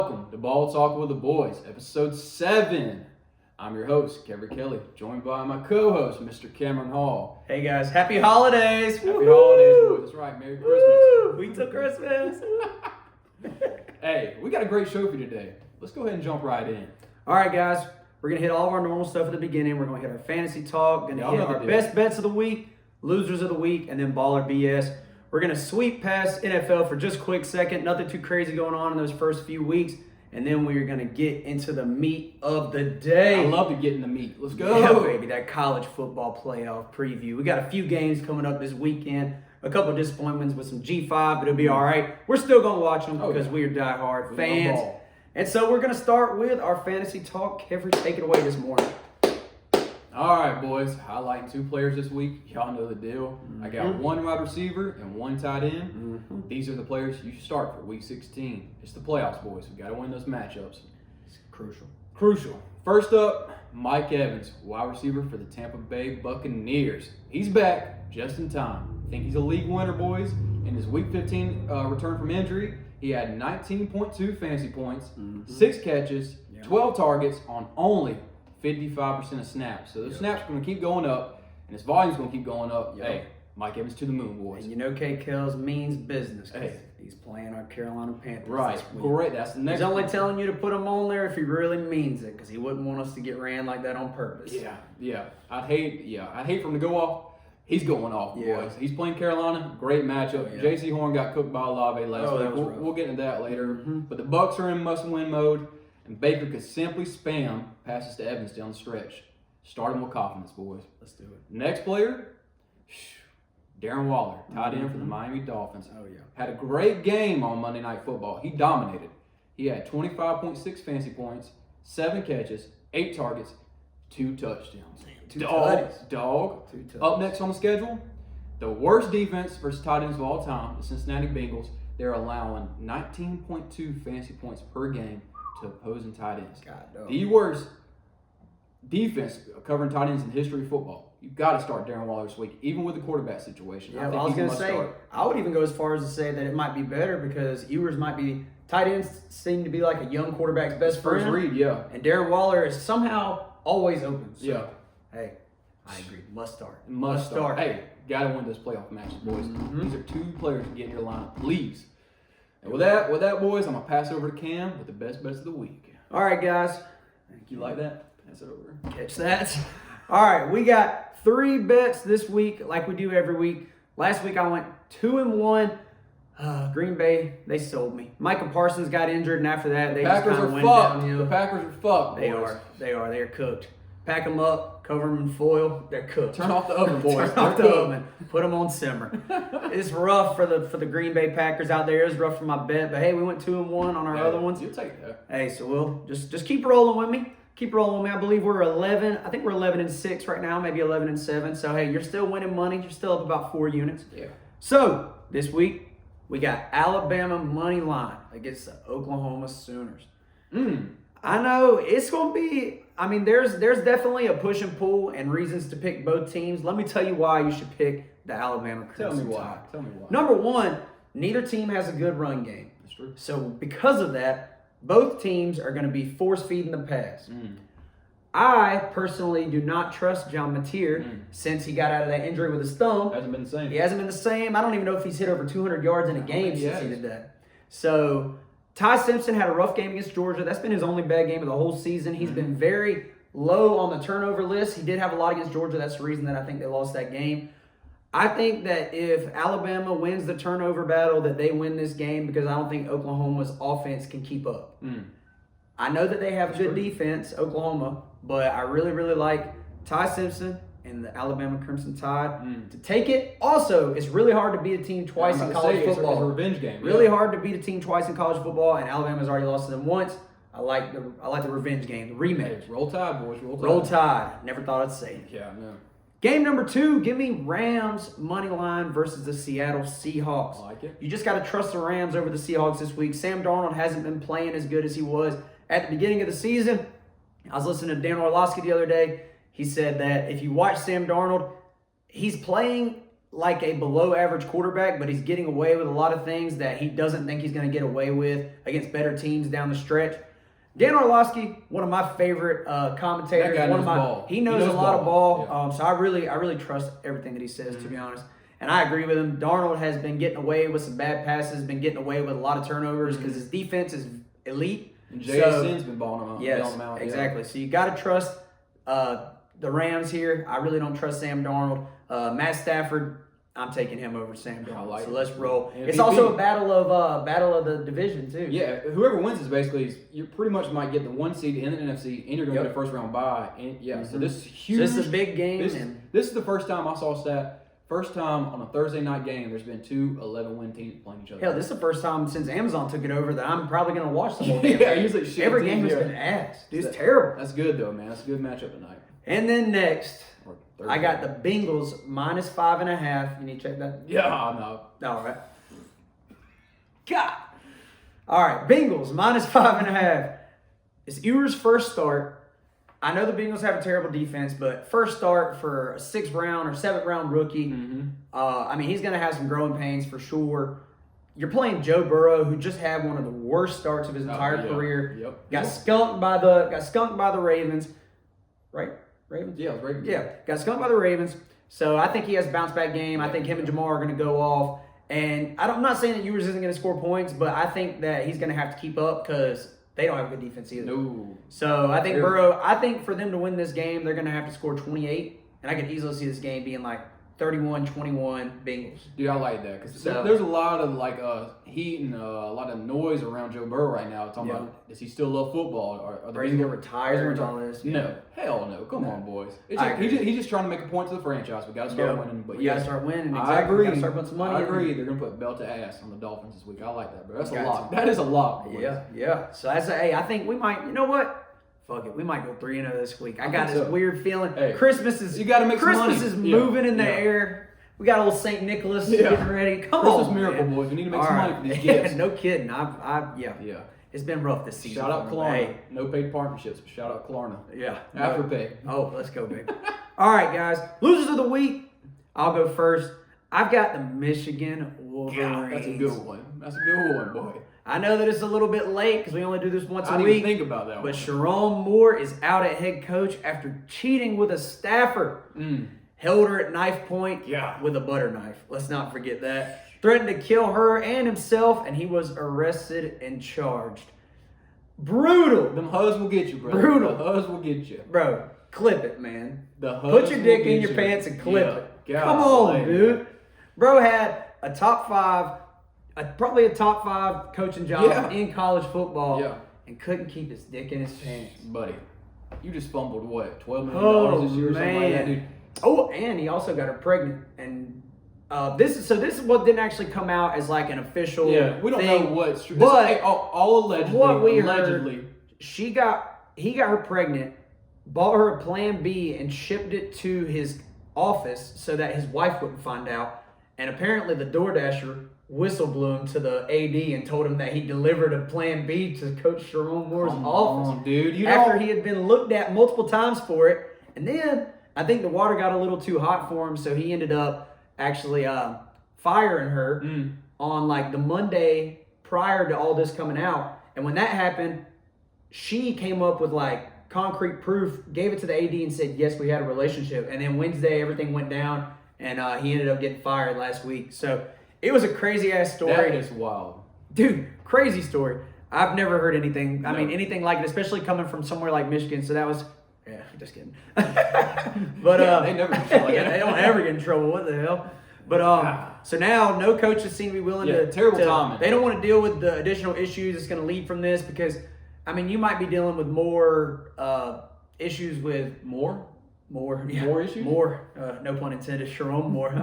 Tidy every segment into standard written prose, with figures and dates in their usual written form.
Welcome to Ball Talk with the Boys, episode 7. I'm your host, Kevin Kelly, joined by my co-host, Mr. Cameron Hall. Hey guys, happy holidays! Happy holidays, boys. That's right, Merry Christmas. We took Christmas. Hey, we got a great show for you today. Let's go ahead and jump right in. All right, guys, we're gonna hit all of our normal stuff at the beginning. We're gonna hit our fantasy talk, gonna Y'all hit know the our deal. best bets of the week, losers of the week, and then baller BS. We're gonna sweep past NFL for just a quick second. Nothing too crazy going on in those first few weeks. And then we're going to get into the meat of the day. I love to get in the meat. Let's go. Yeah, baby, that college football playoff preview. We got a few games coming up this weekend. A couple of disappointments with some G5, but it'll be all right. We're still going to watch them because we are diehard fans. And so we're going to start with our fantasy talk. Kevin, take it away this morning. All right, boys. Highlighting 2 players this week. Y'all know the deal. I got 1 wide receiver and 1 tight end. These are the players you should start for week 16. It's the playoffs, boys. We got to win those matchups. It's crucial. Crucial. First up, Mike Evans, wide receiver for the Tampa Bay Buccaneers. He's back just in time. I think he's a league winner, boys. In his week 15 return from injury, he had 19.2 fantasy points, 6 catches, 12 targets on only 55% of snaps. So those snaps are going to keep going up, and his volume's going to keep going up. Hey, Mike Evans to the moon, boys. And you know K. Kells means business. Hey. He's playing our Carolina Panthers. Right. This week. Great. That's the next He's only one. telling you to put him on there if he really means it, because he wouldn't want us to get ran like that on purpose. Yeah. I'd hate for him to go off. He's going off, boys. He's playing Carolina. Great matchup. J.C. Horn got cooked by Olave last week. We'll get into that later. But the Bucs are in must-win mode, and Baker could simply spam passes to Evans down the stretch. Start him with confidence, boys. Let's do it. Next player, Darren Waller, tight end for the Miami Dolphins. Oh, yeah. Had a great game on Monday Night Football. He dominated. He had 25.6 fantasy points, 7 catches, 8 targets, 2 touchdowns. Two Dog. Two tutties. Up next on the schedule, the worst defense versus tight ends of all time, the Cincinnati Bengals. They're allowing 19.2 fantasy points per game to opposing tight ends. The worst defense covering tight ends in the history of football. You've got to start Darren Waller this week, even with the quarterback situation. Yeah, I was going to say, I would even go as far as to say that it might be better because Ewers might be, tight ends seem to be like a young quarterback's best friend. First read, yeah. And Darren Waller is somehow always open. So, hey, I agree. Must start. Must start. Hey, got to win those playoff matches, boys. These are 2 players to get in your lineup, please. And with that, boys, I'm going to pass it over to Cam with the best bets of the week. All right, guys. You like that? Pass it over. Catch that. All right, we got 3 bets this week like we do every week. Last week I went 2-1. Green Bay, they sold me. Michael Parsons got injured, and after that, they just kind of went downhill. The Packers are fucked, boys. They are cooked. Pack them up, cover them in foil. They're cooked. Turn off the oven, boys. Turn off the oven. Put them on simmer. It's rough for the Green Bay Packers out there. It's rough for my bet, but hey, we went 2-1 on our other ones. You'll take that. Hey, so we'll just keep rolling with me. Keep rolling with me. I believe we're 11. I think we're 11-6 right now, maybe 11-7. So hey, you're still winning money. You're still up about 4 units. Yeah. So this week we got Alabama money line against the Oklahoma Sooners. I know it's going to be. I mean, there's definitely a push and pull and reasons to pick both teams. Let me tell you why you should pick the Alabama Crimson Tide. Tell me why. Number one, neither team has a good run game. That's true. So because of that, both teams are going to be force-feeding the pass. I personally do not trust John Mateer since he got out of that injury with his thumb. Hasn't been the same. He hasn't been the same. I don't even know if he's hit over 200 yards in a game since he did that. So Ty Simpson had a rough game against Georgia. That's been his only bad game of the whole season. He's been very low on the turnover list. He did have a lot against Georgia. That's the reason that I think they lost that game. I think that if Alabama wins the turnover battle, that they win this game because I don't think Oklahoma's offense can keep up. I know that they have a good defense, Oklahoma, but I really, really like Ty Simpson and the Alabama Crimson Tide to take it. Also, it's really hard to beat a team twice in college football. It's a revenge game. Really hard to beat a team twice in college football, and Alabama's already lost to them once. I like the revenge game, the rematch. Roll Tide, boys. Roll Tide. Never thought I'd say it. Yeah, no. Game number 2, give me Rams money line versus the Seattle Seahawks. I like it. You just got to trust the Rams over the Seahawks this week. Sam Darnold hasn't been playing as good as he was at the beginning of the season. I was listening to Dan Orlovsky the other day. He said that if you watch Sam Darnold, he's playing like a below average quarterback, but he's getting away with a lot of things that he doesn't think he's going to get away with against better teams down the stretch. Dan Orlovsky, one of my favorite commentators. That guy knows ball. He knows a lot of ball. Yeah. So I really trust everything that he says, to be honest. And I agree with him. Darnold has been getting away with some bad passes, been getting away with a lot of turnovers because his defense is elite. And JSN's been balling him out. Yes, out. exactly. So you got to trust the Rams here. I really don't trust Sam Darnold. Matt Stafford, I'm taking him over Sam Darnold. So let's roll. MVP. It's also a battle of the division too. Yeah, whoever wins is basically you pretty much might get the 1 seed in the NFC, and you're going to get a first round bye. And so this is huge. So this is a big game. This is the first time I saw a stat. First time on a Thursday night game, there's been 2 11-win teams playing each other. Hell, this is the first time since Amazon took it over that I'm probably going to watch the whole game. Usually every game has been ass. Dude, it's terrible. That's good though, man. That's a good matchup tonight. And then next, I got the Bengals minus 5.5. You need to check that? Yeah, no. All right. God. All right, Bengals minus 5.5. It's Ewer's first start. I know the Bengals have a terrible defense, but first start for a 6th round or 7th round rookie. I mean, he's going to have some growing pains for sure. You're playing Joe Burrow, who just had one of the worst starts of his entire career. Got skunked by the Ravens, right? Ravens? Yeah, it was Ravens. Yeah, got skunked by the Ravens. So I think he has a bounce back game. I think him and Jamar are going to go off. And I'm not saying that Ewers isn't going to score points, but I think that he's going to have to keep up because they don't have a good defense either. No. So I think I think for them to win this game, they're going to have to score 28. And I could easily see this game being like 31-21 Bengals. Dude, I like that because there's a lot of heat and a lot of noise around Joe Burrow right now. Talking about, does he still love football? Or he's going to retire and all this? No. Hell no. Come on, boys. He's just trying to make a point to the franchise. We got to start winning. But we got to start winning. Exactly. I agree. We got to start putting some money I agree. in. They're going to put belt to ass on the Dolphins this week. I like that, bro. That's a lot. That is a lot, boys. Yeah. So I think we might, you know what? Fuck it, we might go 3-0 this week. I got this weird feeling. Hey, Christmas is moving in the air. We got old St. Nicholas getting ready. Come on, Christmas miracle, boys. We need to make some money for these gifts. No kidding. Yeah. It's been rough this season. Shout out Klarna. Hey. No paid partnerships, but shout out Klarna. Yeah. Afterpay. Oh, let's go, baby. All right, guys. Losers of the week. I'll go first. I've got the Michigan Wolverines. That's a good one. Boy. I know that it's a little bit late because we only do this once a week. I didn't even think about that one. But Sharon Moore is out at head coach after cheating with a staffer. Held her at knife point with a butter knife. Let's not forget that. Threatened to kill her and himself, and he was arrested and charged. Brutal. Them hugs will get you, bro. Brutal. The hugs will get you. Bro, clip it, man. Put your dick in your pants and clip it. Come on, dude. Bro had a top 5, probably a top 5 coaching job in college football and couldn't keep his dick in his pants. Buddy, you just fumbled what, $12 million this year or something like that, dude? Oh, and he also got her pregnant. And this is what didn't actually come out as like an official we don't thing. know what's true. But all allegedly. What we heard, he got her pregnant, bought her a Plan B, and shipped it to his office so that his wife wouldn't find out. And apparently the DoorDasher whistle blew him to the AD and told him that he delivered a Plan B to Coach Sharon Moore's office. Dude. After he had been looked at multiple times for it. And then I think the water got a little too hot for him, so he ended up actually firing her on like the Monday prior to all this coming out. And when that happened, she came up with like concrete proof, gave it to the AD and said, yes, we had a relationship. And then Wednesday, everything went down, and he ended up getting fired last week. So it was a crazy-ass story. That is wild. Dude, crazy story. I've never heard anything, anything like it, especially coming from somewhere like Michigan. So that was... Yeah, just kidding. But they never get in trouble like that. They don't ever get in trouble. What the hell? But so now no coaches seem to be willing to terrible timing. They don't want to deal with the additional issues that's going to lead from this because you might be dealing with more issues with more issues. No pun intended. Sharon Moore.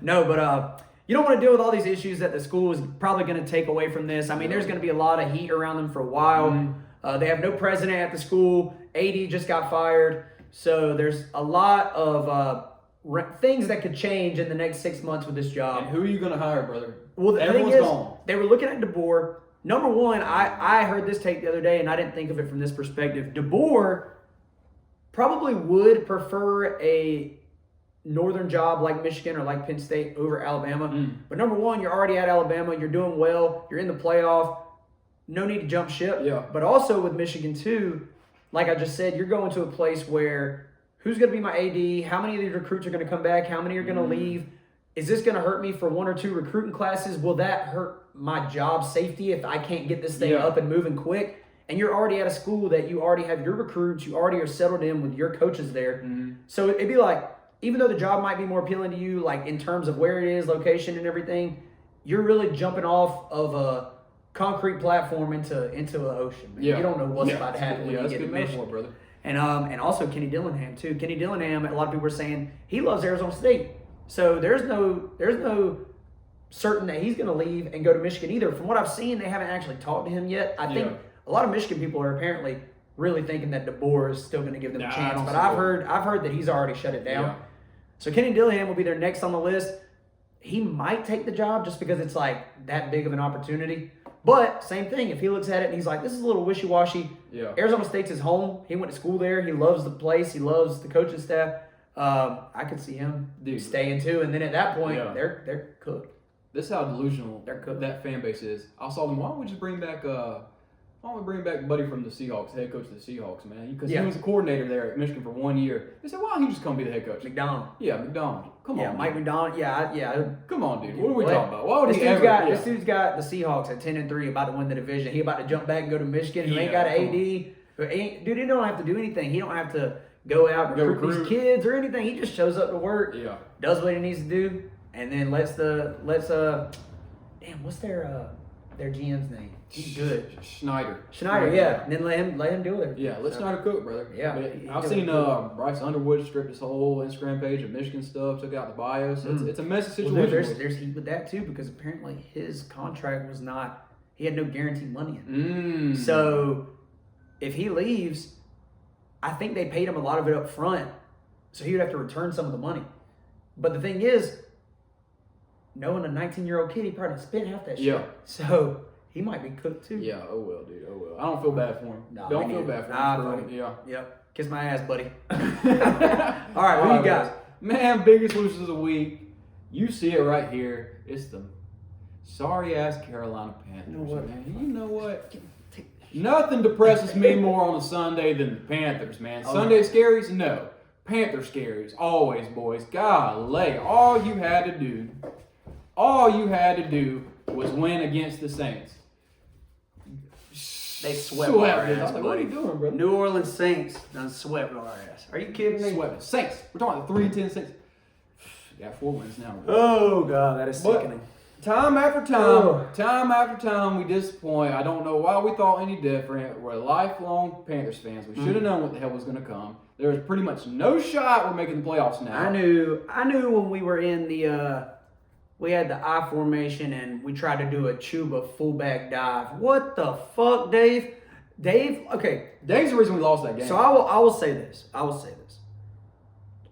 No, but you don't want to deal with all these issues that the school is probably going to take away from this. There's going to be a lot of heat around them for a while. They have no president at the school. AD just got fired. So there's a lot of things that could change in the next 6 months with this job. And who are you going to hire, brother? Well, the thing is, they were looking at DeBoer. Number one, I heard this take the other day, and I didn't think of it from this perspective. DeBoer probably would prefer a northern job like Michigan or like Penn State over Alabama. But number one, you're already at Alabama. You're doing well. You're in the playoff. No need to jump ship. Yeah. But also with Michigan too, like I just said, you're going to a place where who's going to be my AD? How many of these recruits are going to come back? How many are going to leave? Is this going to hurt me for 1 or 2 recruiting classes? Will that hurt my job safety if I can't get this thing up and moving quick? And you're already at a school that you already have your recruits. You already are settled in with your coaches there. So it'd be like, even though the job might be more appealing to you, like in terms of where it is, location and everything, you're really jumping off of a concrete platform into an ocean. Man. You don't know what's about to happen when you get to Michigan. Brother. And also Kenny Dillingham too. Kenny Dillingham, a lot of people are saying he loves Arizona State. So there's no certain that he's going to leave and go to Michigan either. From what I've seen, they haven't actually talked to him yet. I think a lot of Michigan people are apparently really thinking that DeBoer is still going to give them a chance. But I've heard that he's already shut it down. Yeah. So Kenny Dillingham will be there next on the list. He might take the job just because it's like that big of an opportunity. But same thing, if he looks at it and he's like, this is a little wishy-washy. Yeah. Arizona State's his home. He went to school there. He loves the place. He loves the coaching staff. I could see him staying too. And then at that point, they're cooked. This is how delusional that fan base is. I saw them. Why don't we just bring back Buddy from the Seahawks, head coach of the Seahawks, man? Because he was a coordinator there at Michigan for 1 year. They said, why don't he just come be the head coach? McDonald. Yeah, McDonald. Come on, Mike McDonald. Yeah. Come on, dude. What are we talking about? Why would he ever? This dude's got the Seahawks at 10-3, about to win the division. He about to jump back and go to Michigan. Who ain't got an AD. Dude, he don't have to do anything. He don't have to go out and recruit these kids or anything. He just shows up to work. Yeah. Does what he needs to do, and then lets what's their GM's name? He's good. Schneider, yeah. And then let him do it. Yeah, let Schneider cook, brother. Yeah. I've seen Bryce Underwood strip his whole Instagram page of Michigan stuff, took out the bios. It's a messy situation. Well, there's heat with that too, because apparently his contract was not, he had no guaranteed money in it. So if he leaves, I think they paid him a lot of it up front, so he would have to return some of the money. But the thing is, knowing a 19-year-old kid, he probably spent half that shit. Yeah. So he might be cooked too. Yeah, oh well, dude, oh well. I don't feel bad for him. No, don't feel bad for him. Yeah. Yep. Kiss my ass, buddy. All right, what you got? Man, biggest losers of the week. You see it right here. It's the sorry-ass Carolina Panthers. You know what? Nothing depresses me more on a Sunday than the Panthers, man. Sunday scaries? No. Panther scaries. Always, boys. Golly. All you had to do was win against the Saints. They swept our ass, buddy. What are you doing, brother? New Orleans Saints done swept our ass. Are you kidding me? Swept. Saints. We're talking about 3-10 Saints. Got 4 wins now. Oh, God. That is sickening. Time after time, we disappoint. I don't know why we thought any different. We're lifelong Panthers fans. We should have known what the hell was going to come. There was pretty much no shot we're making the playoffs now. I knew when we were in the we had the I formation and we tried to do a Chuba fullback dive. What the fuck, Dave? Okay. Dave's the reason we lost that game. So I will say this.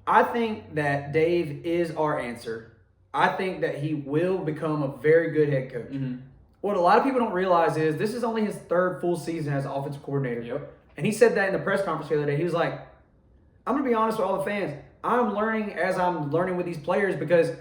I think that Dave is our answer. I think that he will become a very good head coach. What a lot of people don't realize is this is only his 3rd full season as offensive coordinator. Yep. And he said that in the press conference the other day. He was like, I'm going to be honest with all the fans. I'm learning as I'm learning with these players because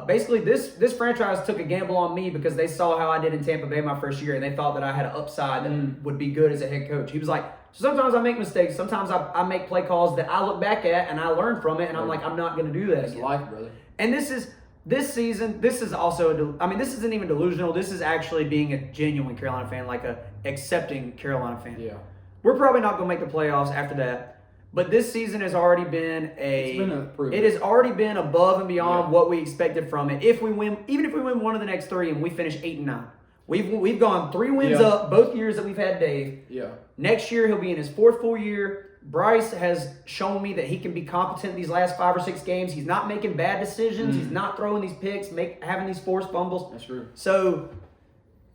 basically this franchise took a gamble on me because they saw how I did in Tampa Bay my first year and they thought that I had an upside that would be good as a head coach. He was like, so sometimes I make mistakes. Sometimes I make play calls that I look back at and I learn from it and I'm like, I'm not going to do that again. It's life, brother. And this season, this is also, this isn't even delusional. This is actually being a genuine Carolina fan, like a accepting Carolina fan. Yeah. We're probably not going to make the playoffs after that. But this season has already been it has already been above and beyond what we expected from it. If we win, even if we win one of the next 3 and we finish 8-9, we've gone 3 wins up both years that we've had Dave. Yeah. Next year he'll be in his 4th full year. Bryce has shown me that he can be competent these last 5 or 6 games. He's not making bad decisions. He's not throwing these picks, having these forced fumbles. That's true. So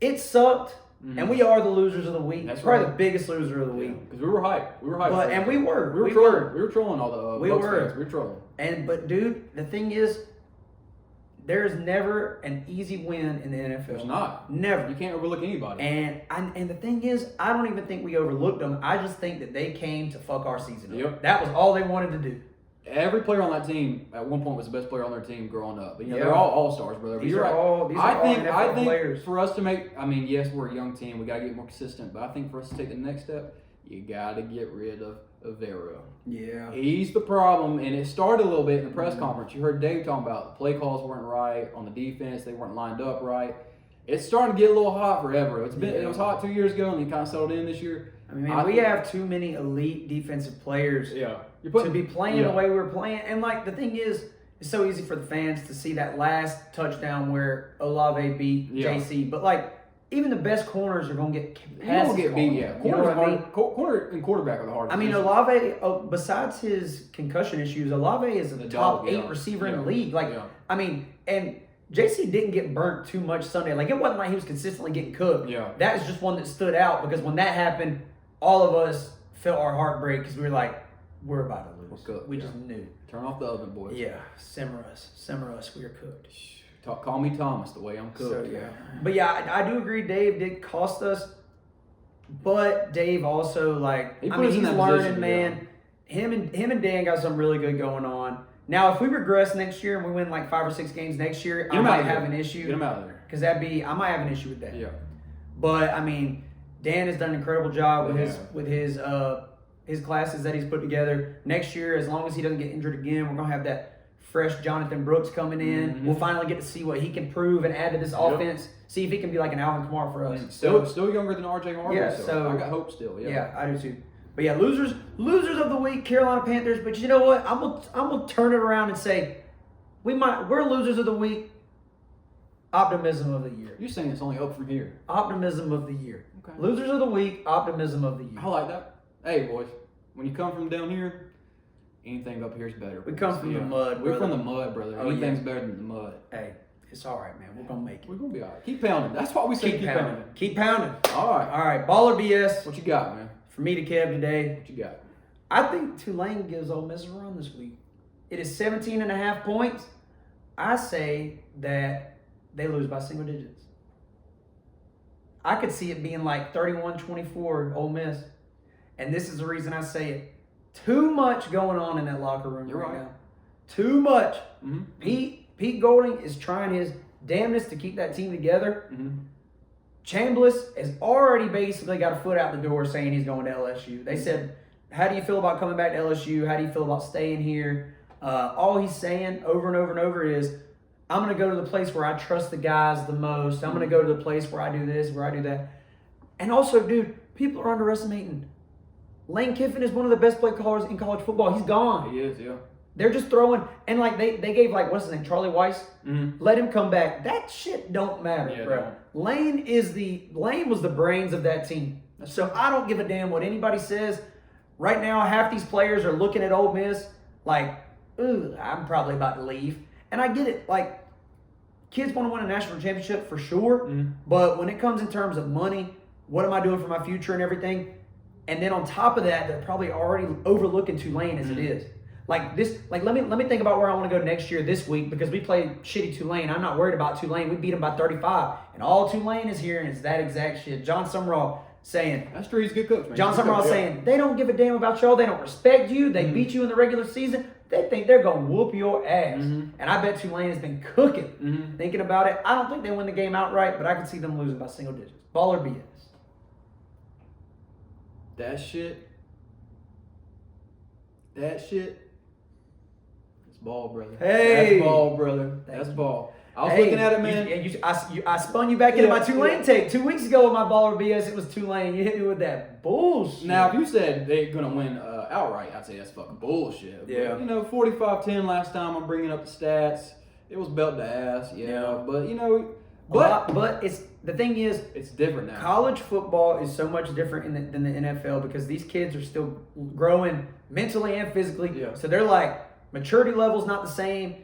it sucked. And we are the losers of the week. That's probably the biggest loser of the week. Because we were hyped. We were hyped. We were. We were trolling all the fans. We were trolling. But dude, the thing is, there's never an easy win in the NFL. There's not. Never. You can't overlook anybody. And the thing is, I don't even think we overlooked them. I just think that they came to fuck our season up. Yep. That was all they wanted to do. every player on that team at one point was the best player on their team growing up. But, they're all stars, brother. These you're are right. all. These I are think all NFL players. for us to make, yes, we're a young team. We got to get more consistent. But I think for us to take the next step, you got to get rid of Vero. Yeah. He's the problem, and it started a little bit in the press conference. You heard Dave talking about the play calls weren't right on the defense. They weren't lined up right. It's starting to get a little hot for Evero. It was hot 2 years ago, and it kind of settled in this year. I mean, we have too many elite defensive players to be playing the way we're playing. And, like, the thing is, it's so easy for the fans to see that last touchdown where Olave beat JC. But, like, even the best corners are going to get passes. Get beat, You know what I mean? Corner and quarterback are the hardest. I mean, Olave, besides his concussion issues, Olave is the top 8 receiver in the league. Like, I mean, and JC didn't get burnt too much Sunday. Like, it wasn't like he was consistently getting cooked. Yeah. That is just one that stood out because when that happened, all of us felt our heart break because we were like, we're about to lose. We're cooked. We just knew. Turn off the oven, boys. Yeah, simmer us. We are cooked. Call me Thomas the way I'm cooked. So, but I do agree. Dave did cost us, but Dave also he's learning, man. Him and Dan got something really good going on. Now, if we regress next year and we win like 5 or 6 games next year, I might have an issue. Get him out of there. Because I might have an issue with that. Yeah. But I mean, Dan has done an incredible job with his classes that he's put together. Next year, as long as he doesn't get injured again, we're gonna have that fresh Jonathan Brooks coming in. Mm-hmm. We'll finally get to see what he can prove and add to this offense. See if he can be like an Alvin Kamara for us. Still younger than RJ Harvey. Yeah, so I got hope still. Yeah, I do too. But yeah, losers of the week, Carolina Panthers. But you know what? I'm gonna turn it around and say we're losers of the week. Optimism of the year. You're saying it's only up from here. Optimism of the year. Okay. Losers of the week. Optimism of the year. I like that. Hey, boys, when you come from down here, anything up here is better. We come from the mud, We're brother. from the mud, brother. Anything's better than the mud. Hey, it's all right, man. We're gonna make it. We're gonna be all right. Keep pounding. That's why we say keep pounding. Keep pounding. All right. All right. Baller BS. What you got, man? For me to Kev today. What you got? I think Tulane gives Ole Miss a run this week. It is 17.5 points. I say that they lose by single digits. I could see it being like 31-24 Ole Miss. And this is the reason I say it. Too much going on in that locker room right now. Too much. Mm-hmm. Pete Golding is trying his damnedest to keep that team together. Mm-hmm. Chambliss has already basically got a foot out the door saying he's going to LSU. They said, how do you feel about coming back to LSU? How do you feel about staying here? All he's saying over and over and over is, I'm going to go to the place where I trust the guys the most. I'm going to go to the place where I do this, where I do that. And also, dude, people are underestimating. Lane Kiffin is one of the best play callers in college football. He's gone. He is, yeah. They're just throwing, and like they gave what's his name, Charlie Weiss. Mm-hmm. Let him come back. That shit don't matter, Yeah, bro. no. Lane was the brains of that team. So I don't give a damn what anybody says. Right now, half these players are looking at Ole Miss like, ooh, I'm probably about to leave. And I get it. Like, kids want to win a national championship for sure. Mm-hmm. But when it comes in terms of money, what am I doing for my future and everything? And then on top of that, they're probably already overlooking Tulane as it is. Let me think about where I want to go next year this week because we played shitty Tulane. I'm not worried about Tulane. We beat them by 35. And all Tulane is hearing is that exact shit. John Summerall saying. That's true. He's a good coach, man. John Summerall saying, they don't give a damn about y'all. They don't respect you. They beat you in the regular season. They think they're going to whoop your ass. Mm-hmm. And I bet Tulane has been cooking. Thinking about it. I don't think they win the game outright, but I can see them losing by single digits. Baller BS. That shit. It's ball, brother. Hey. That's ball, brother. That's ball. I was looking at it, man. I spun you back into my Tulane take. 2 weeks ago with my baller BS, it was Tulane. You hit me with that bullshit. Now, if you said they're going to win outright, I'd say that's fucking bullshit. Yeah. But, 45-10 last time. I'm bringing up the stats. It was belt to ass. Yeah. But, But it's the thing is, it's different now. College football is so much different than the NFL because these kids are still growing mentally and physically. Yeah. So they're like maturity level's not the same.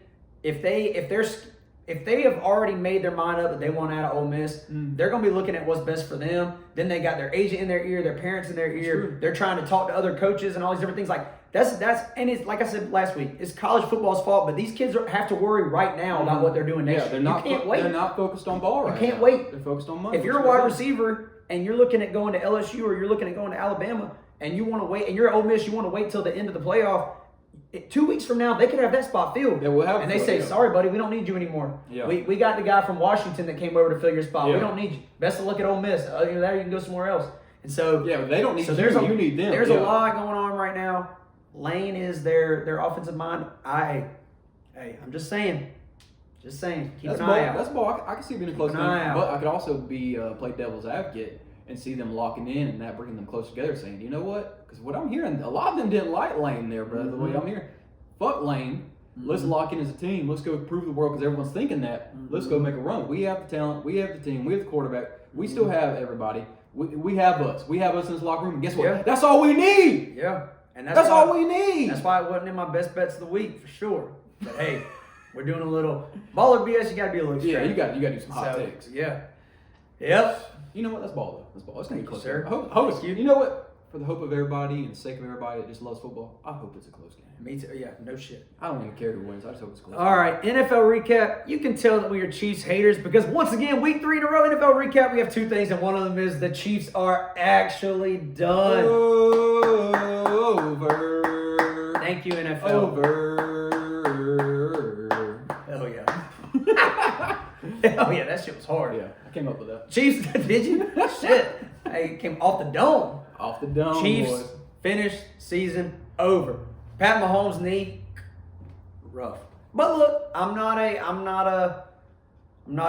If they have already made their mind up that they want out of Ole Miss, they're gonna be looking at what's best for them. Then they got their agent in their ear, their parents in their ear. True. They're trying to talk to other coaches and all these different things. Like that's and it's like I said last week, it's college football's fault. But these kids have to worry right now about what they're doing next year. You can't wait. They're not focused on ball right now. You can't wait. They're focused on money. If you're a wide receiver and you're looking at going to LSU or you're looking at going to Alabama and you want to wait, and you're at Ole Miss, you want to wait till the end of the playoff, 2 weeks from now, they could have that spot filled. Yeah, we'll have and they say, sorry, buddy, we don't need you anymore. Yeah. We got the guy from Washington that came over to fill your spot. Yeah. We don't need you. Best of luck at Ole Miss. There you can go somewhere else. And so yeah, they don't need you. You need them. There's a lot going on right now. Lane is their offensive mind. I'm just saying. Just saying. Keep an eye out. That's ball. I can see it being a close game, but I could also be play devil's advocate and see them locking in and that bringing them close together, saying, you know what? Because what I'm hearing, a lot of them didn't like Lane there, brother. The way I'm hearing, fuck Lane. Let's lock in as a team. Let's go prove the world because everyone's thinking that. Let's go make a run. We have the talent. We have the team. We have the quarterback. We still have everybody. We have us. We have us in this locker room. And guess what? Yeah. That's all we need. Yeah. And that's all we need. That's why it wasn't in my best bets of the week for sure. But hey, we're doing a little baller BS. You got to be a little you got to do some hot takes. Yeah. Yep. You know what? That's ball though. That's ball. It's gonna be close. Sir. Hope you know what? For the hope of everybody and the sake of everybody that just loves football, I hope it's a close game. Me too. Yeah. No shit. I don't even care who wins. I just hope it's close. All right. NFL recap. You can tell that we are Chiefs haters because once again, week 3 in a row NFL recap. We have 2 things, and one of them is the Chiefs are actually done. Over. Thank you, NFL. Over. Hell yeah. Hell yeah, that shit was hard. Yeah, I came up with that. Chiefs, did you? Shit. It came off the dome. Off the dome, Chiefs boys. finished season over. Pat Mahomes' knee, rough. But look, I'm not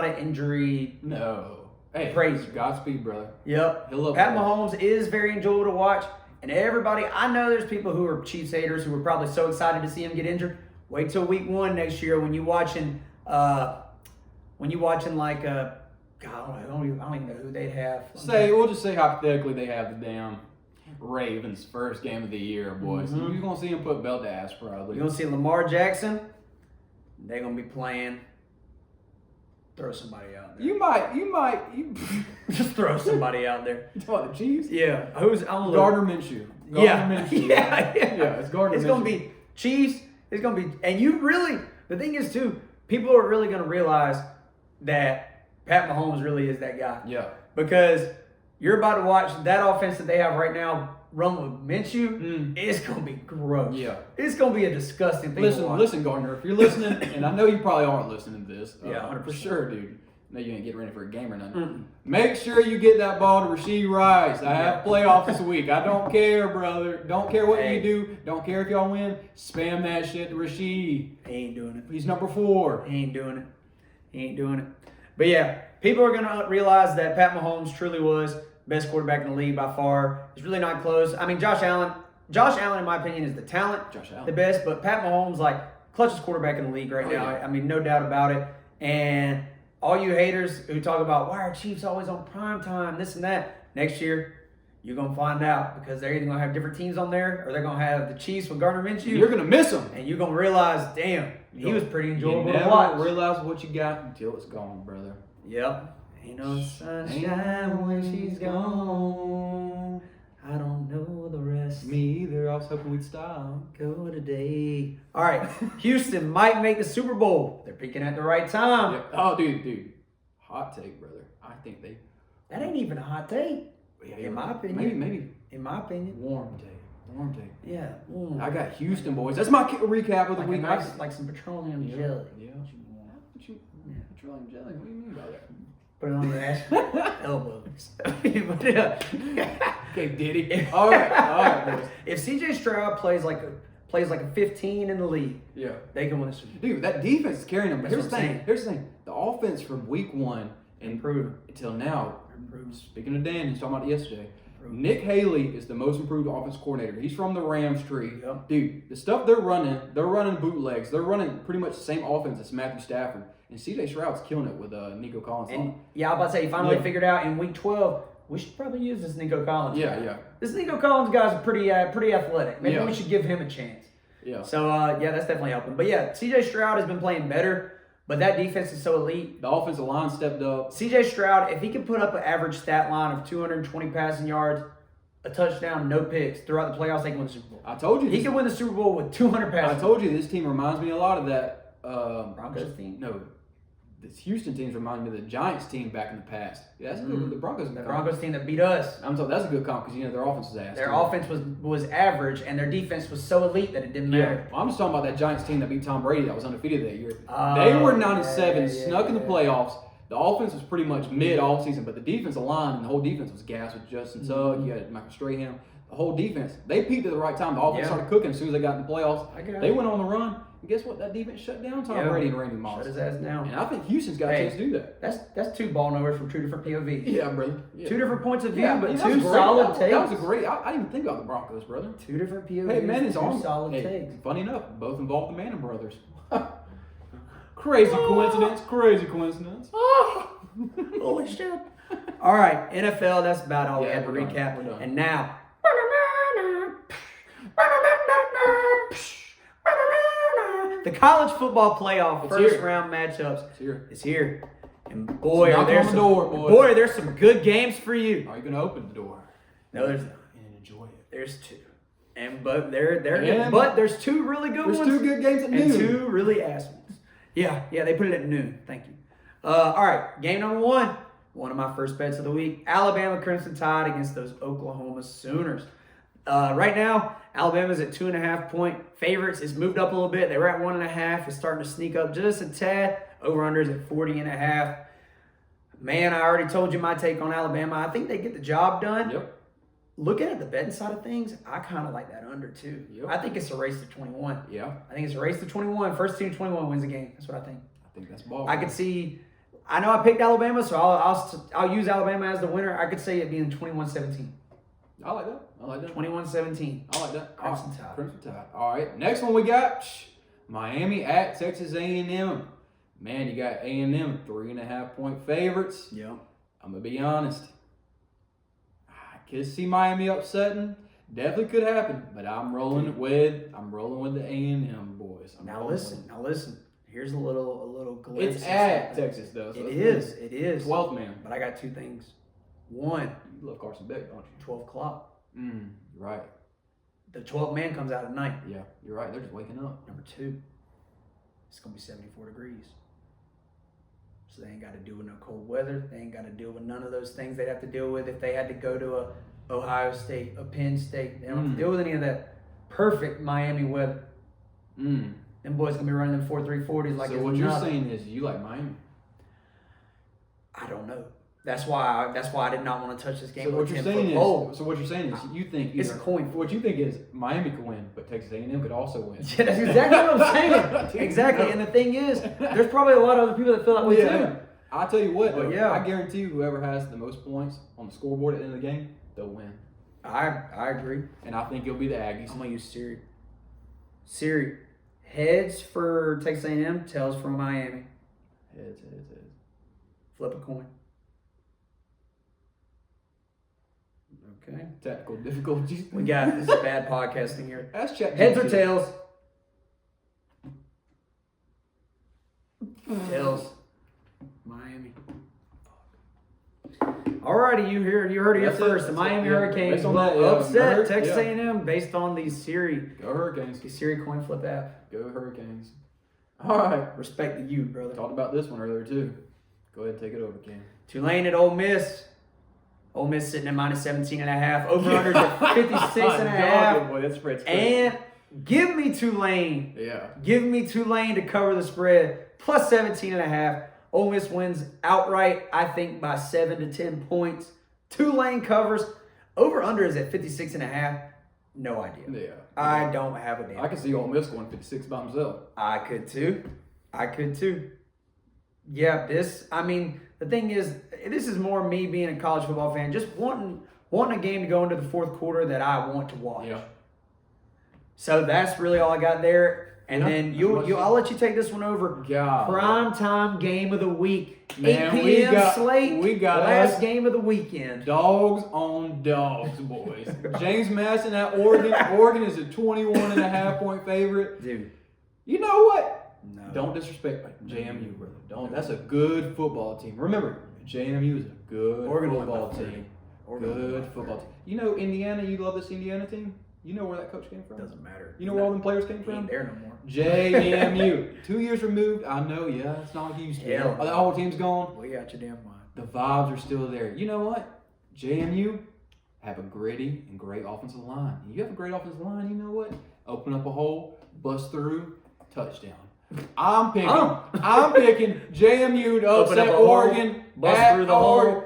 an injury. No. Hey, Praise. Godspeed, brother. Yep. He'll love Pat that. Mahomes is very enjoyable to watch. And everybody, I know there's people who are Chiefs haters who are probably so excited to see him get injured. Wait till week 1 next year when you're watching like God, I don't even know who they'd have. We'll just say hypothetically they have the damn Ravens first game of the year, boys. Mm-hmm. You're gonna see him put belt to ass probably. You're gonna see Lamar Jackson. They're gonna be playing. Throw somebody out there. You might Just throw somebody out there. You talking about the Chiefs? Yeah. Gardner Minshew. Minshew. Yeah. It's Gardner It's Minshew. gonna be Chiefs. It's gonna be, and the thing is too, people are really gonna realize that Pat Mahomes really is that guy. Yeah. Because you're about to watch that offense that they have right now run with Minshew. It's gonna be gross. Yeah. It's gonna be a disgusting thing to watch. Listen, Gardner. If you're listening, and I know you probably aren't listening to this. Yeah, 100%. For sure, dude. No, you ain't getting ready for a game or nothing. Make sure you get that ball to Rashee Rice. I have playoffs this week. I don't care, brother. Don't care what you do. Don't care if y'all win. Spam that shit to Rashee. He ain't doing it. He's number 4. He ain't doing it. But yeah, people are gonna realize that Pat Mahomes truly was best quarterback in the league by far. It's really not close. I mean, Josh Allen, in my opinion, is the talent, the best. But Pat Mahomes, like, clutchest quarterback in the league right now. Yeah. I mean, no doubt about it. And all you haters who talk about why are Chiefs always on prime time, this and that, next year you're gonna find out because they're either gonna have different teams on there or they're gonna have the Chiefs with Gardner Minshew. You're gonna miss him, and you're gonna realize, damn, he was pretty enjoyable you to never watch. realize what you got until it's gone, brother. Yep. Ain't no sunshine when she's gone. I don't know the rest. Me either. I was hoping we'd stop. Go today. All right. Houston might make the Super Bowl. They're peaking at the right time. Yeah. Oh, dude. Hot take, brother. I think they. That ain't even a hot take. Yeah, in my opinion. Maybe. In my opinion. Warm take. Yeah. I got Houston, boys. That's my recap of the week. Like some petroleum jelly. Yeah. Petroleum jelly? What do you mean by that? Put it on your ass. Elbows. Okay, Diddy. All right, boys. If CJ Stroud plays like a 15 in the league, yeah, they can win the Super Bowl. Dude, that defense is carrying them. But That's here's the what I'm thing. Here's the thing. The offense from week 1 and Improving. until now. Improving. Speaking of Dan, he's talking about it yesterday. Nick Haley is the most improved offense coordinator. He's from the Rams tree. Yep. Dude, the stuff they're running bootlegs. They're running pretty much the same offense as Matthew Stafford. And CJ Stroud's killing it with Nico Collins. And yeah, I was about to say, he finally figured out in week 12, we should probably use this Nico Collins guy. Yeah. This Nico Collins guy's pretty athletic. Maybe Yeah. we should give him a chance. Yeah. So, yeah, that's definitely helping. But yeah, CJ Stroud has been playing better, but that defense is so elite. The offensive line stepped up. CJ Stroud, if he can put up an average stat line of 220 passing yards, a touchdown, no picks throughout the playoffs, they can win the Super Bowl. I told you. He can win the Super Bowl with 200 passing. I told you this team reminds me a lot of that. Broncos team? No. this Houston team's remind me of the Giants team back in the past. Yeah, that's good. The Broncos. The Broncos team that beat us. I'm talking. That's a good comp because their offense was ass. Their offense was average, and their defense was so elite that it didn't matter. Well, I'm just talking about that Giants team that beat Tom Brady that was undefeated that year. They were 9-7, snuck in the playoffs. The offense was pretty much mid all season, but the defensive line and the whole defense was gas with Justin Tugg. You had Michael Strahan. The whole defense. They peaked at the right time. The offense started cooking as soon as they got in the playoffs. They went on the run. And guess what? That defense shut down Tom Brady and Randy Moss. Shut his ass down. And I think Houston's got a chance to do that. That's two ball knowers from two different POVs. Yeah, brother. Yeah. Two different points of view, but that two was great. solid takes. That was a great. I didn't even think about the Broncos, brother. Two different POVs. Hey, man, it's two solid takes. Funny enough, both involved the Manning brothers. Crazy coincidence. Crazy coincidence. Holy shit. All right, NFL, that's about all we had to recap. We're done. And now, the college football playoff round matchups is here. And boy, there's some good games for you. Are you going to open the door? No, there's not. And enjoy it. There's two. But there's two really good ones. There's two good games at noon. And two really ass ones. Yeah, they put it at noon. Thank you. All right, game number one of my first bets of the week. Alabama Crimson Tide against those Oklahoma Sooners. Right now, Alabama's at 2.5-point favorites. It's moved up a little bit. They were at 1.5. It's starting to sneak up just a tad. Over-unders at 40.5. Man, I already told you my take on Alabama. I think they get the job done. Yep. Looking at the betting side of things, I kind of like that under too. Yep. I think it's a race to 21. Yeah. I think it's a race to 21. First team 21 wins the game. That's what I think. I think that's ball. I could see. I know I picked Alabama, so I'll use Alabama as the winner. I could say it being 21-17. I like that. 21-17. I like that. Crimson Tide. Crimson Tide. All right. Next one we got Miami at Texas A&M. Man, you got A&M 3.5-point favorites. Yeah. I'm gonna be honest. I could see Miami upsetting. Definitely could happen, but I'm rolling with the A&M boys. Now listen. Here's a little glimpse. It's at Texas though. So it is. 12th man. But I got two things. One, you love Carson Beck, don't you? 12 o'clock. You're right. The 12th man comes out at night. Yeah, you're right. They're just waking up. Number two, it's gonna be 74 degrees. So they ain't got to deal with no cold weather. They ain't got to deal with none of those things they'd have to deal with if they had to go to a Ohio State, a Penn State. They don't have to deal with any of that perfect Miami weather. Them boys gonna be running them 4.340s like. So what you're saying is you like Miami? I don't know. That's why I did not want to touch this game. So what you're saying is you think it's a coin. What you think is Miami could win, but Texas A&M could also win. Yeah, that's exactly what I'm saying. Exactly. And the thing is, there's probably a lot of other people that feel that way too. I'll tell you what, though, yeah. I guarantee you whoever has the most points on the scoreboard at the end of the game, they'll win. I agree. And I think it'll be the Aggies. I'm gonna use Siri. Siri. Heads for Texas A&M, tails for Miami. Heads. Flip a coin. Okay. Technical difficulties. We got this is bad podcasting here. That's check. Heads or tails? Tails. Miami. Alrighty, you heard it here first. The Miami Hurricanes will upset Texas A&M based on the Siri. Go Hurricanes. The Siri coin flip app. Go Hurricanes. All right. Respect to you, brother. Talked about this one earlier too. Go ahead and take it over, Cam. Tulane at Ole Miss. Ole Miss sitting at minus 17.5. Over-unders at 56.5. Boy, that spread's crazy. And give me Tulane. Yeah. Give me Tulane to cover the spread. Plus 17.5. Ole Miss wins outright, I think, by 7 to 10 points. Tulane covers. Over-under is at 56.5. No idea. Yeah. I don't have a damn. I can see Ole Miss going 56 by himself. I could too. Yeah, the thing is, this is more me being a college football fan, just wanting a game to go into the fourth quarter that I want to watch. Yeah. So that's really all I got there. And then I'll let you take this one over. Prime time game of the week. Man, 8 p.m. slate. We got last game of the weekend. Dogs on dogs, boys. James Madison at Oregon. Oregon is a 21.5-point favorite. Dude. You know what? No. Don't disrespect JMU, brother. Don't. That's a good football team. Remember, JMU is a good football team. Good football team. You know Indiana, you love this Indiana team? You know where that coach came from? Doesn't matter. You know where all them players came He from? ain't there no more. JMU. 2 years removed. I know, yeah. It's not like you used to be. Hell The whole team's gone. Well, you got your damn mind. The vibes are still there. You know what? JMU have a gritty and great offensive line. You have a great offensive line, you know what? Open up a hole, bust through, touchdown. I'm picking JMU to upset Oregon. Bust through the hole.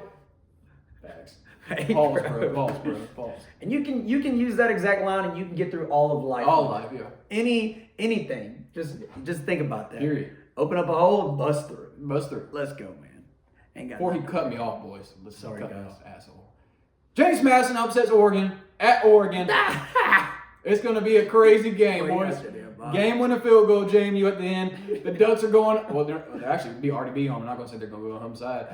Facts. Hey, Pause, bro. bro. Pause. And you can use that exact line and you can get through all of life. All life, yeah. Anything. Just think about that. Period. Open up a hole and bust through. Bust through. Let's go, man. Ain't got Before he nothing. cut me off, boys. Sorry, cut me guys. off, asshole. James Madison upsets Oregon at Oregon. It's going to be a crazy game, boys. Game-winning field goal, JMU at the end. The Ducks are going. Well, they're actually already be on. I'm not going to say they're going to go on home side.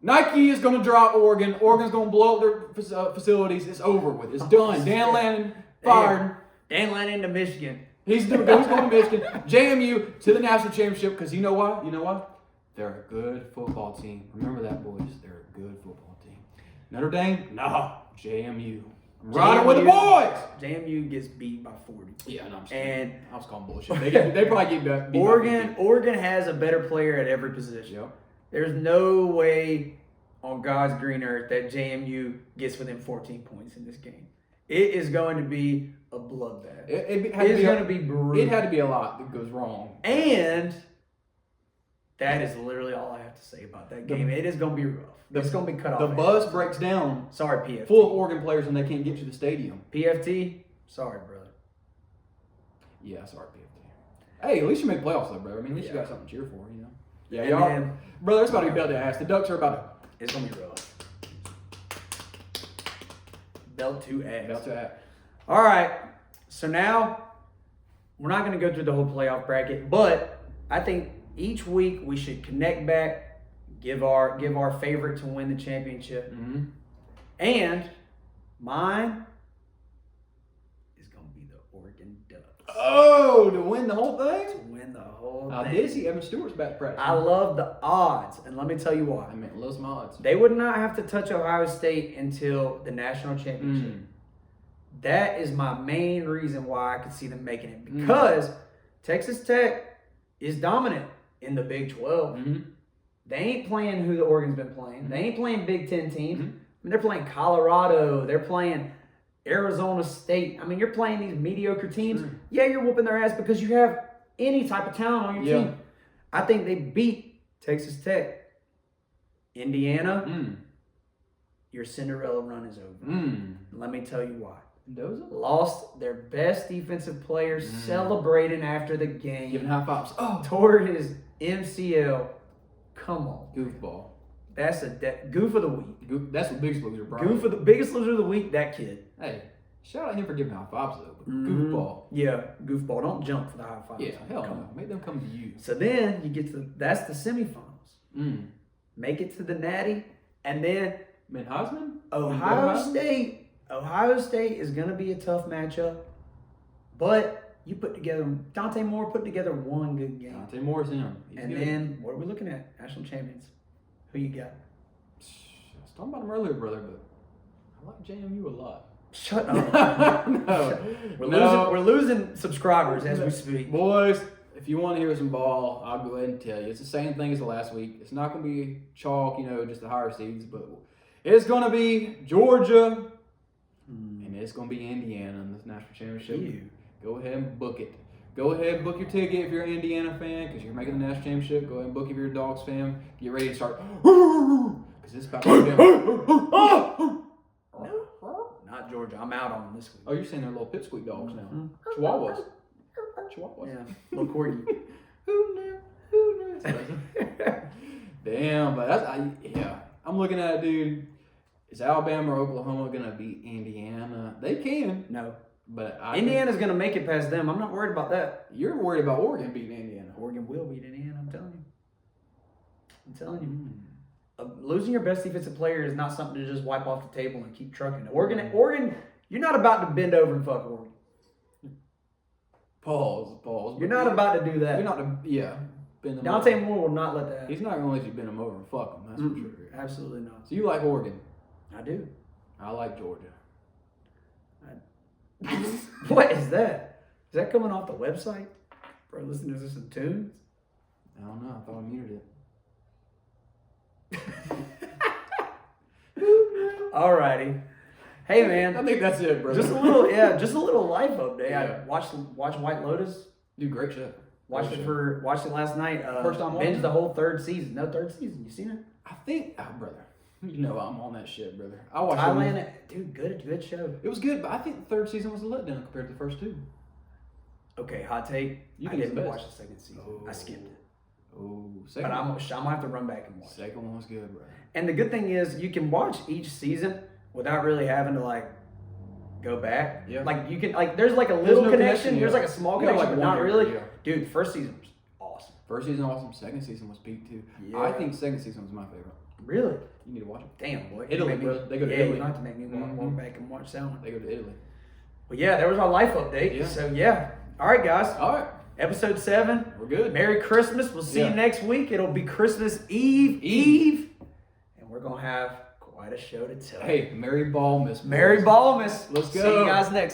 Nike is going to drop Oregon. Oregon's going to blow up their facilities. It's over with. It's done. Dan Lannon fired. Dan Lannon to Michigan. He's going to Michigan. JMU to the national championship because you know why? You know why? They're a good football team. Remember that, boys. They're a good football team. Notre Dame? Nah. JMU. I'm riding with the boys. JMU gets beat by 40. Yeah, no, I'm just and I was calling bullshit. They probably get beat Oregon has a better player at every position. Yep. There's no way on God's green earth that JMU gets within 14 points in this game. It is going to be a bloodbath. It's going to be brutal. It had to be a lot that goes wrong. And that is literally all I have to say about that game. It is going to be rough. It's going to be cut off. The buzz breaks down. Sorry, PFT. Full of Oregon players and they can't get to the stadium. PFT, sorry, brother. Yeah, sorry, PFT. Hey, at least you made playoffs though, brother. I mean, at least you got something to cheer for, you know. Yeah, And y'all. then- Brother, it's about to be belt to ass. The Ducks are about to. It's going to be rough. Belt to ass. Belt to ass. All right. So now, we're not going to go through the whole playoff bracket, but I think each week we should connect back, give our favorite to win the championship. Mm-hmm. And mine is going to be the Oregon Ducks. Oh, to win the whole thing? To win the whole I thing. did see Evan Stewart's back practice. I love the odds, and let me tell you why. I mean, low some odds. They would not have to touch Ohio State until the national championship. That is my main reason why I could see them making it. Because Texas Tech is dominant in the Big 12. Mm-hmm. They ain't playing who the Oregon's been playing. They ain't playing Big 10 teams. I mean, they're playing Colorado. They're playing Arizona State. I mean, you're playing these mediocre teams. Sure. Yeah, you're whooping their ass because you have any type of talent on your team. I think they beat Texas Tech. Indiana, your Cinderella run is over. Let me tell you why. Mendoza? Lost their best defensive player celebrating after the game. Giving high fives. Oh, Toward his MCL. Come on. goofball. That's a goof of the week. That's the biggest loser, bro. Goof of the biggest loser of the week, that kid. Hey, shout out him for giving high fives, though. But goofball. Yeah, goofball. Don't jump for the high fives. Yeah, hell Come no. on. Make them come to you. So then you get to that's the semifinals. Make it to the Natty, and then Ben Heisman? Ohio State is going to be a tough matchup, but Dante Moore put together one good game. Dante Moore's him. And then, what are we looking at? National champions. Who you got? I was talking about him earlier, brother, but I like JMU a lot. Shut up. We're losing subscribers as we speak. Boys, if you want to hear some ball, I'll go ahead and tell you. It's the same thing as the last week. It's not going to be chalk, just the higher seeds, but it's going to be Georgia, and it's going to be Indiana in this national championship. Ew. Go ahead and book it. Go ahead and book your ticket if you're an Indiana fan because you're making the national championship. Go ahead and book if you're a Dogs fan. Get ready to start. Because it's about to go down. Not Georgia. I'm out on them this week. Oh, you're saying they're little pipsqueak dogs now. Chihuahuas. Yeah, little corgi. Who knew? Damn, but I'm looking at it, dude. Is Alabama or Oklahoma going to beat Indiana? They can. No. But Indiana's going to make it past them. I'm not worried about that. You're worried about Oregon beating Indiana. Oregon will beat Indiana, I'm telling you. Losing your best defensive player is not something to just wipe off the table and keep trucking. Oregon, you're not about to bend over and fuck Oregon. Pause. You're not about to do that. You're not bend them Dante over. Moore will not let that happen. He's not going to let you bend them over and fuck them. That's for sure. Absolutely not. So you like Oregon? I do. I like Georgia. What is that? Is that coming off the website? Bro, listen to some tunes? I don't know. I thought I muted it. Alrighty. Hey man. I think that's it, bro. Just a little life update. Yeah. I watched White Lotus. Dude, great show. Watched it last night. First time watching binged the whole third season. No, third season. You seen it? I think, brother. You know I'm on that shit, brother. I watched Thailand, dude, good show. It was good, but I think the third season was a letdown compared to the first two. Okay, hot take. You I think it's didn't the watch best? the second season. Oh. I skipped it. Oh, But second I'm gonna have to run back and watch. second one was good, bro. And the good thing is you can watch each season without really having to like go back. Yeah. Like you can there's like a little no connection. connection, There's yeah. like a small Yeah, connection, like but one not character, really. yeah. Dude, the first season was awesome. First season awesome. Second season was peak too. Yeah. I think second season was my favorite. Really? You need to watch it. Damn, boy. Italy, You made bro. They go to yeah, Italy. you don't have to make me walk back and watch that one. They go to Italy. Well, yeah, there was our life update. Yeah. So, yeah. All right, guys. All right, Episode 7. we're good. Merry Christmas. We'll see Yeah. you next week. It'll be Christmas Eve. And we're going to have quite a show to tell. Hey, Merry Ballmas. Merry Ballmas. Let's See go. you guys next